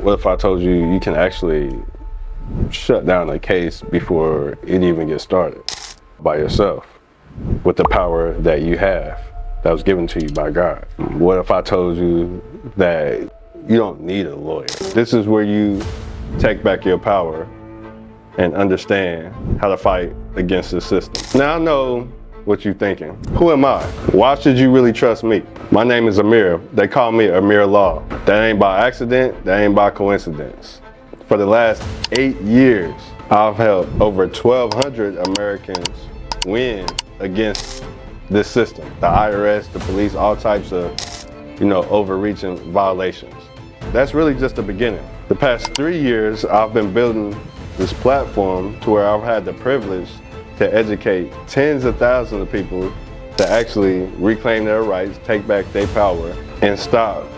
What if I told you you can actually shut down a case before it even gets started by yourself with the power that you have that was given to you by God? What if I told you that you don't need a lawyer? This is where you take back your power and understand how to fight against the system. Now I know what you're thinking. Who am I? Why should you really trust me? My name is Amir. They call me Amir Law. That ain't by accident, that ain't by coincidence. For the last 8 years, I've helped over 1,200 Americans win against this system. The IRS, the police, all types of, overreaching violations. That's really just the beginning. The past 3 years, I've been building this platform to where I've had the privilege to educate tens of thousands of people to actually reclaim their rights, take back their power, and stop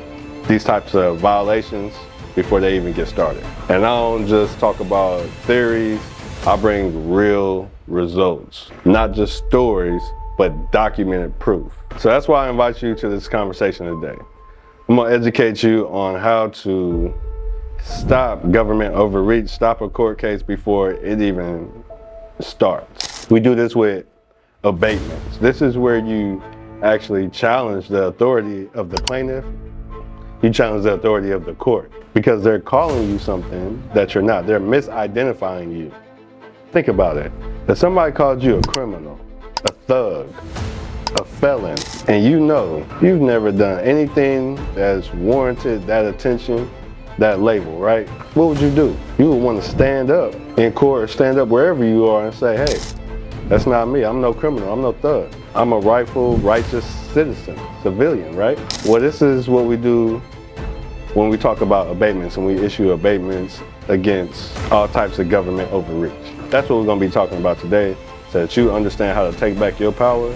these types of violations before they even get started. And I don't just talk about theories, I bring real results. Not just stories, but documented proof. So that's why I invite you to this conversation today. I'm gonna educate you on how to stop government overreach, stop a court case before it even starts. We do this with abatements. This is where you actually challenge the authority of the plaintiff. You challenge the authority of the court because they're calling you something that you're not. They're misidentifying you. Think about it. If somebody called you a criminal, a thug, a felon, and you've never done anything that's warranted that attention, that label, right? What would you do? You would want to stand up in court, stand up wherever you are and say, hey, that's not me. I'm no criminal. I'm no thug. I'm a rightful, righteous citizen, civilian, right? Well, this is what we do when we talk about abatements and we issue abatements against all types of government overreach. That's what we're going to be talking about today, so that you understand how to take back your power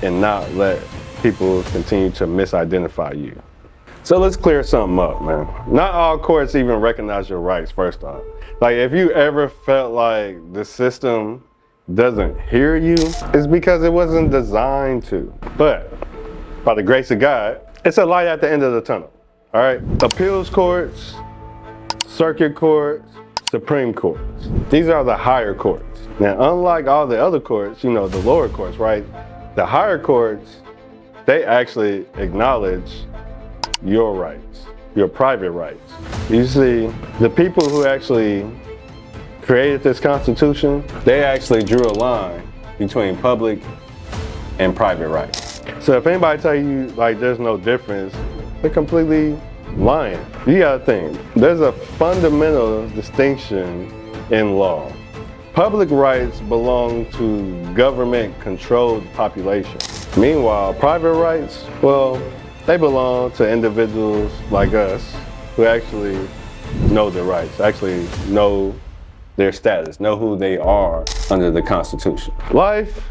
and not let people continue to misidentify you. So let's clear something up, man. Not all courts even recognize your rights, first off. Like, if you ever felt like the system doesn't hear you, it's because it wasn't designed to. But by the grace of God, it's a light at the end of the tunnel, all right? Appeals courts, circuit courts, Supreme Courts. These are the higher courts. Now, unlike all the other courts, the lower courts, right? The higher courts, they actually acknowledge your rights, your private rights. You see, the people who actually created this Constitution, they actually drew a line between public and private rights. So if anybody tell you like there's no difference, they're completely lying. You gotta think, there's a fundamental distinction in law. Public rights belong to government-controlled population. Meanwhile, private rights, well, they belong to individuals like us who actually know their rights, actually know their status, know who they are under the Constitution. Life,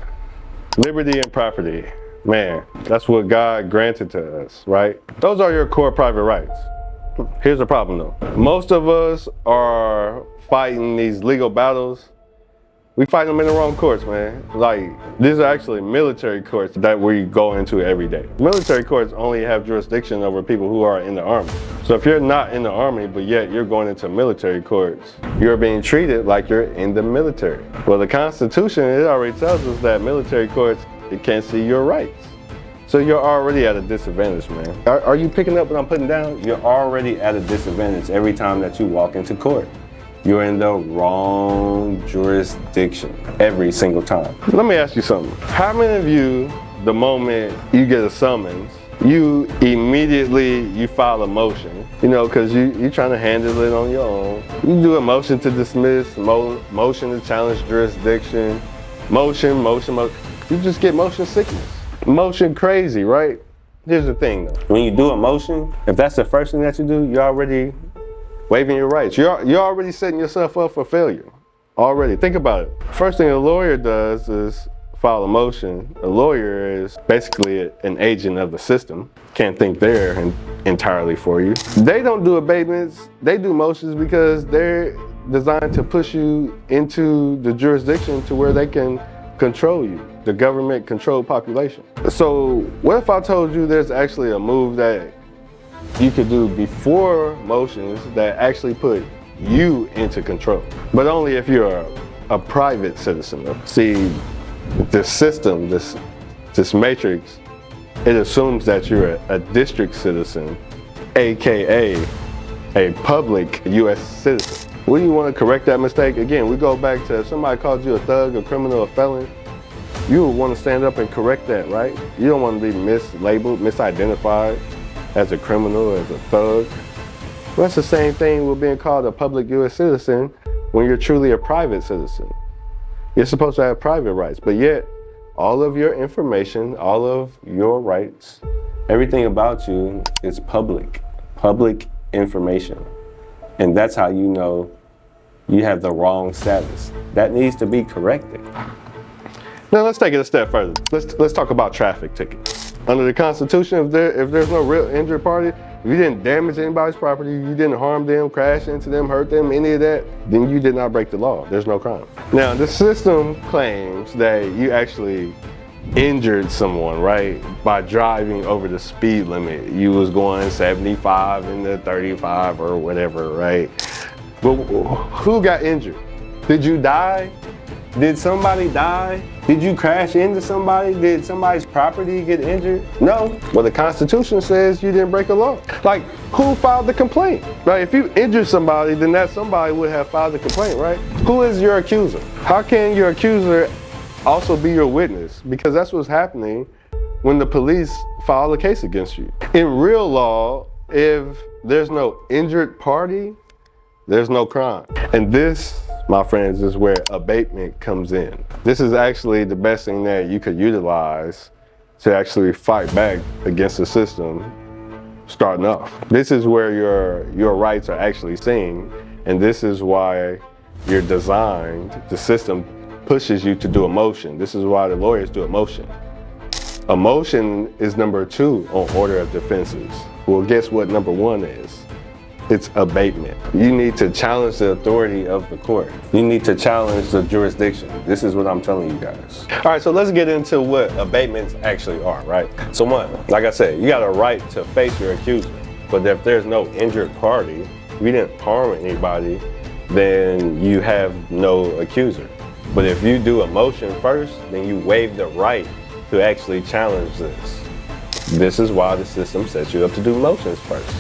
liberty, and property. Man, that's what God granted to us, right? Those are your core private rights. Here's the problem though. Most of us are fighting these legal battles. We fight them in the wrong courts, man. Like, these are actually military courts that we go into every day. Military courts only have jurisdiction over people who are in the Army. So if you're not in the Army, but yet you're going into military courts, you're being treated like you're in the military. Well, the Constitution, it already tells us that military courts, it can't see your rights. So you're already at a disadvantage, man. Are you picking up what I'm putting down? You're already at a disadvantage every time that you walk into court. You're in the wrong jurisdiction every single time. Let me ask you something. How many of you, the moment you get a summons, you immediately file a motion, because you're trying to handle it on your own. You do a motion to dismiss, motion to challenge jurisdiction, motion. You just get motion sickness. Motion crazy, right? Here's the thing though. When you do a motion, if that's the first thing that you do, you're already waiving your rights. You're already setting yourself up for failure. Already. Think about it. First thing a lawyer does is file a motion. A lawyer is basically an agent of the system. Can't think they're entirely for you. They don't do abatements. They do motions because they're designed to push you into the jurisdiction to where they can control you, the government-controlled population. So what if I told you there's actually a move that you could do before motions that actually put you into control. But only if you're a private citizen. See, this system, this matrix, it assumes that you're a district citizen, AKA a public US citizen. When you want to correct that mistake, again, we go back to if somebody calls you a thug, a criminal, a felon, you would want to stand up and correct that, right? You don't want to be mislabeled, misidentified as a criminal, as a thug. Well, that's the same thing with being called a public US citizen when you're truly a private citizen. You're supposed to have private rights, but yet all of your information, all of your rights, everything about you is public information. And that's how you know you have the wrong status. That needs to be corrected. Now let's take it a step further. Let's talk about traffic tickets. Under the Constitution, if there's no real injured party, if you didn't damage anybody's property, you didn't harm them, crash into them, hurt them, any of that, then you did not break the law. There's no crime. Now, the system claims that you actually injured someone, right, by driving over the speed limit. You was going 75 into 35 or whatever, right? But who got injured? Did you die? Did somebody die? Did you crash into somebody? Did somebody's property get injured? No. Well, the Constitution says you didn't break a law. Like, who filed the complaint? Right? If you injured somebody, then that somebody would have filed the complaint, right? Who is your accuser? How can your accuser also be your witness? Because that's what's happening when the police file a case against you. In real law, if there's no injured party, there's no crime. And this, my friends, is where abatement comes in. This is actually the best thing that you could utilize to actually fight back against the system starting off. This is where your rights are actually seen, and this is why you're designed, the system pushes you to do a motion. This is why the lawyers do a motion. A motion is number 2 on order of defenses. Well, guess what number 1 is? It's abatement. You need to challenge the authority of the court. You need to challenge the jurisdiction. This is what I'm telling you guys. All right, so let's get into what abatements actually are, right? So one, like I said, you got a right to face your accuser. But if there's no injured party, if you didn't harm anybody, then you have no accuser. But if you do a motion first, then you waive the right to actually challenge this. This is why the system sets you up to do motions first.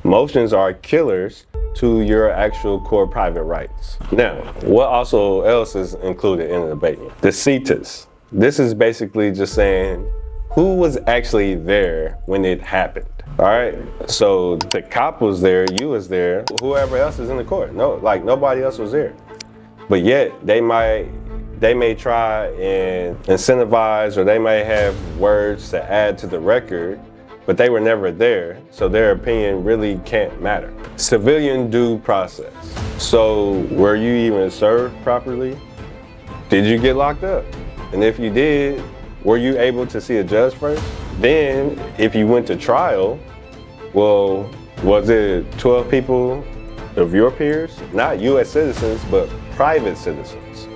Motions are killers to your actual core private rights. Now, what also else is included in an abatement? The situs. This is basically just saying who was actually there when it happened. All right, so the cop was there, you was there, whoever else is in the court. No, like nobody else was there. But yet they may try and incentivize, or they may have words to add to the record, but they were never there, so their opinion really can't matter. Civilian due process. So were you even served properly? Did you get locked up? And if you did, were you able to see a judge first? Then if you went to trial, well, was it 12 people of your peers? Not US citizens, but private citizens.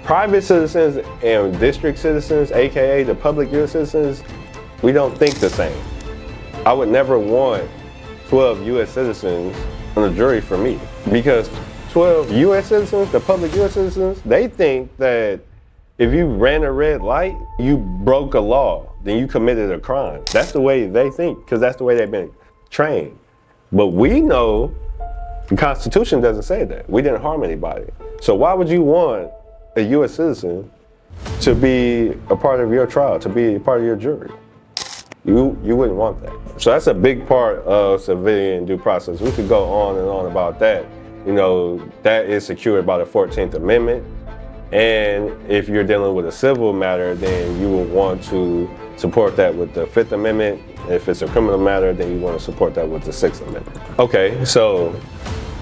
Private citizens and district citizens, AKA the public US citizens, we don't think the same. I would never want 12 US citizens on the jury for me, because 12 US citizens, the public US citizens, they think that if you ran a red light, you broke a law, then you committed a crime. That's the way they think, because that's the way they've been trained. But we know the Constitution doesn't say that. We didn't harm anybody. So why would you want a US citizen to be a part of your trial, to be a part of your jury? You wouldn't want that. So that's a big part of civilian due process. We could go on and on about that. You know, that is secured by the 14th Amendment. And if you're dealing with a civil matter, then you would want to support that with the 5th Amendment. If it's a criminal matter, then you want to support that with the 6th Amendment. Okay, so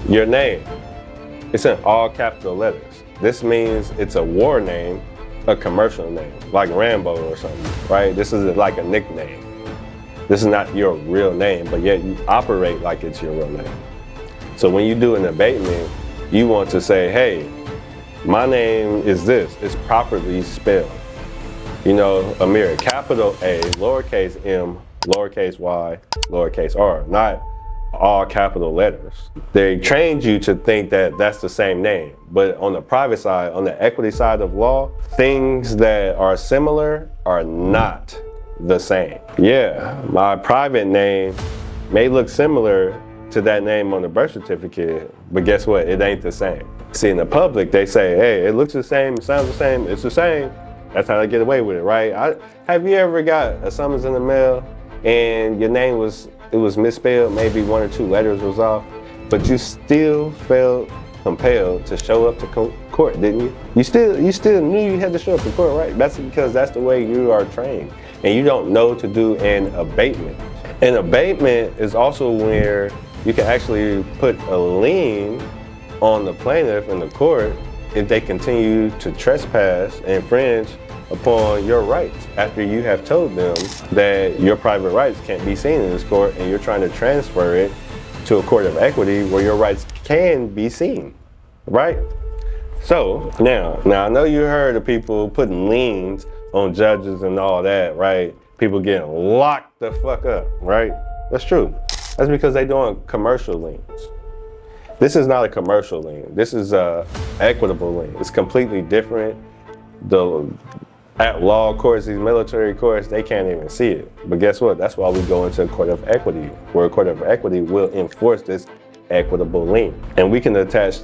your name, it's in all capital letters. This means it's a war name, a commercial name, like Rambo or something, right? This is like a nickname. This is not your real name, but yet you operate like it's your real name. So when you do an abatement, you want to say, hey, my name is this, it's properly spelled. You know, Amir, capital A, lowercase m, lowercase y, lowercase r, not all capital letters. They trained you to think that that's the same name, but on the private side, on the equity side of law, things that are similar are not the same. Yeah, my private name may look similar to that name on the birth certificate, but guess what? It ain't the same. See, in the public, they say, hey, it looks the same, it sounds the same, it's the same. That's how they get away with it, right? Have you ever got a summons in the mail and your name was misspelled, maybe 1 or 2 letters was off, but you still felt compelled to show up to court, didn't you? You still knew you had to show up to court, right? That's because that's the way you are trained, and you don't know to do an abatement. An abatement is also where you can actually put a lien on the plaintiff in the court if they continue to trespass and infringe upon your rights after you have told them that your private rights can't be seen in this court, and you're trying to transfer it to a court of equity where your rights can be seen, right? So now I know you heard of people putting liens on judges and all that, right? People getting locked the fuck up, right? That's true. That's because they're doing commercial liens. This is not a commercial lien. This is a equitable lien. It's completely different. At law courts, these military courts, they can't even see it. But guess what? That's why we go into a court of equity, where a court of equity will enforce this equitable lien. And we can attach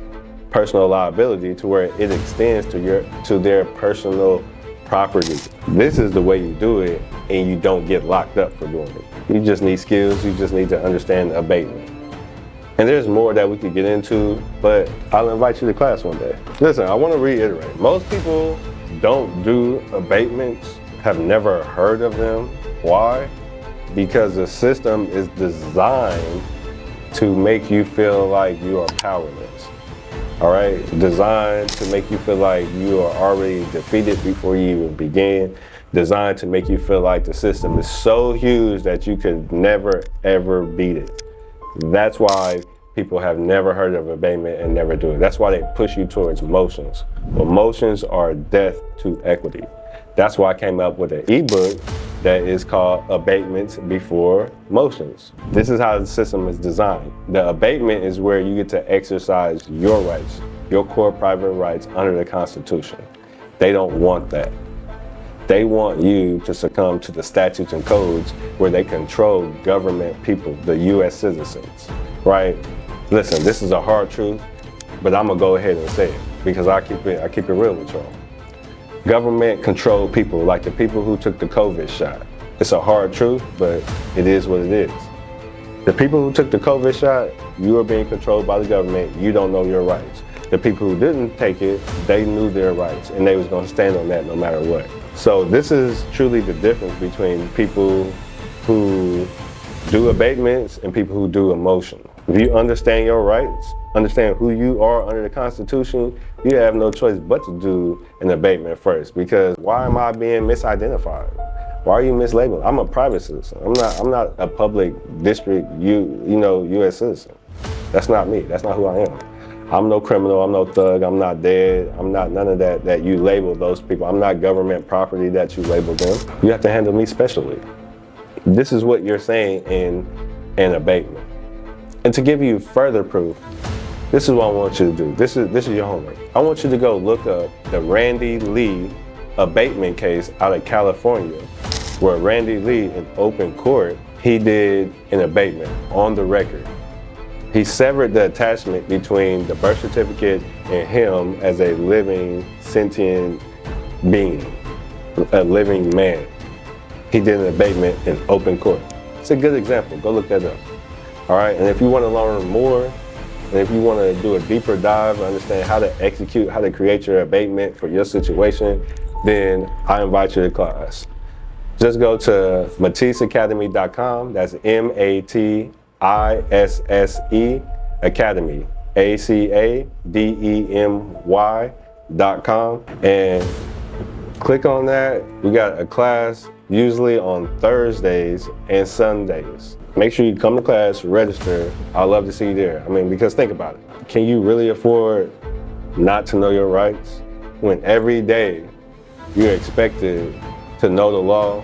personal liability to where it extends to their personal property. This is the way you do it, and you don't get locked up for doing it. You just need skills. You just need to understand abatement. And there's more that we could get into, but I'll invite you to class one day. Listen, I want to reiterate. Most people don't do abatements, have never heard of them. Why? Because the system is designed to make you feel like you are powerless. All right? Designed to make you feel like you are already defeated before you even begin. Designed to make you feel like the system is so huge that you could never, ever beat it. That's why people have never heard of abatement and never do it. That's why they push you towards motions. Well, motions are death to equity. That's why I came up with an ebook that is called Abatements Before Motions. This is how the system is designed. The abatement is where you get to exercise your rights, your core private rights under the Constitution. They don't want that. They want you to succumb to the statutes and codes where they control government people, the U.S. citizens, right? Listen, this is a hard truth, but I'm gonna go ahead and say it because I keep it real with y'all. Government control people, like the people who took the COVID shot. It's a hard truth, but it is what it is. The people who took the COVID shot, you are being controlled by the government. You don't know your rights. The people who didn't take it, they knew their rights, and they was gonna stand on that no matter what. So this is truly the difference between people who do abatements and people who do emotion. If you understand your rights, understand who you are under the Constitution, you have no choice but to do an abatement first. Because why am I being misidentified? Why are you mislabeled? I'm a private citizen. I'm not a public district U.S. citizen. That's not me. That's not who I am. I'm no criminal, I'm no thug, I'm not dead, I'm not none of that you label those people. I'm not government property that you label them. You have to handle me specially. This is what you're saying in an abatement. And to give you further proof, this is what I want you to do. This is your homework. I want you to go look up the Randy Lee abatement case out of California, where Randy Lee in open court, he did an abatement on the record. He severed the attachment between the birth certificate and him as a living, sentient being, a living man. He did an abatement in open court. It's a good example. Go look that up. All right, and if you want to learn more, and if you want to do a deeper dive and understand how to execute, how to create your abatement for your situation, then I invite you to class. Just go to matisseacademy.com. That's MATISSE Academy, ACADEMY.com, and click on that. We got a class usually on Thursdays and Sundays. Make sure you come to class, register. I'd love to see you there. I mean, because think about it. Can you really afford not to know your rights when every day you're expected to know the law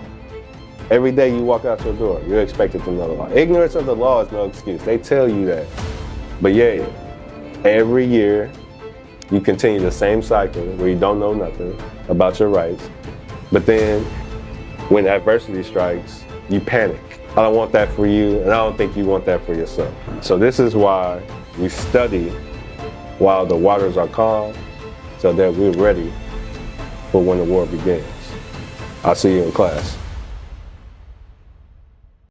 Every day you walk out your door, you're expected to know the law. Ignorance of the law is no excuse. They tell you that. But yeah, every year you continue the same cycle where you don't know nothing about your rights. But then when adversity strikes, you panic. I don't want that for you, and I don't think you want that for yourself. So this is why we study while the waters are calm, so that we're ready for when the war begins. I'll see you in class.